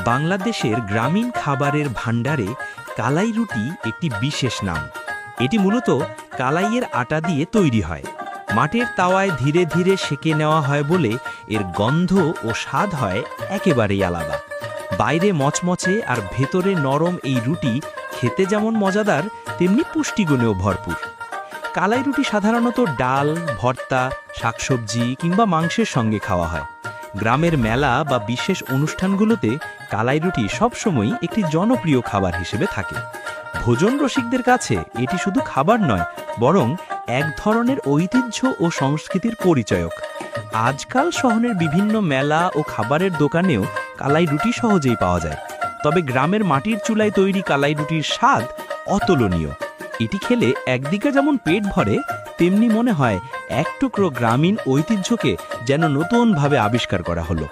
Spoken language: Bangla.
বাংলাদেশের গ্রামীণ খাবারের ভাণ্ডারে কালাই রুটি একটি বিশেষ নাম। এটি মূলত কালাইয়ের আটা দিয়ে তৈরি হয়। মাটির তাওয়ায় ধীরে ধীরে সেঁকে নেওয়া হয় বলে এর গন্ধ ও স্বাদ হয় একেবারেই আলাদা। বাইরে মচমচে আর ভেতরে নরম এই রুটি খেতে যেমন মজাদার, তেমনি পুষ্টিগুণেও ভরপুর। কালাই রুটি সাধারণত ডাল, ভর্তা, শাকসবজি কিংবা মাংসের সঙ্গে খাওয়া হয়। গ্রামের মেলা বা বিশেষ অনুষ্ঠানগুলোতে কালাই রুটি সবসময়ই একটি জনপ্রিয় খাবার হিসেবে থাকে। ভোজন রসিকদের কাছে এটি শুধু খাবার নয়, বরং এক ধরনের ঐতিহ্য ও সংস্কৃতির পরিচয়ক। আজকাল শহরের বিভিন্ন মেলা ও খাবারের দোকানেও কালাই রুটি সহজেই পাওয়া যায়। তবে গ্রামের মাটির চুলায় তৈরি কালাই রুটির স্বাদ অতুলনীয়। এটি খেলে একদিকে যেমন পেট ভরে, তেমনি মনে হয় এক টুকরো গ্রামীণ ঐতিহ্যকে যেন নতুনভাবে আবিষ্কার করা হলো।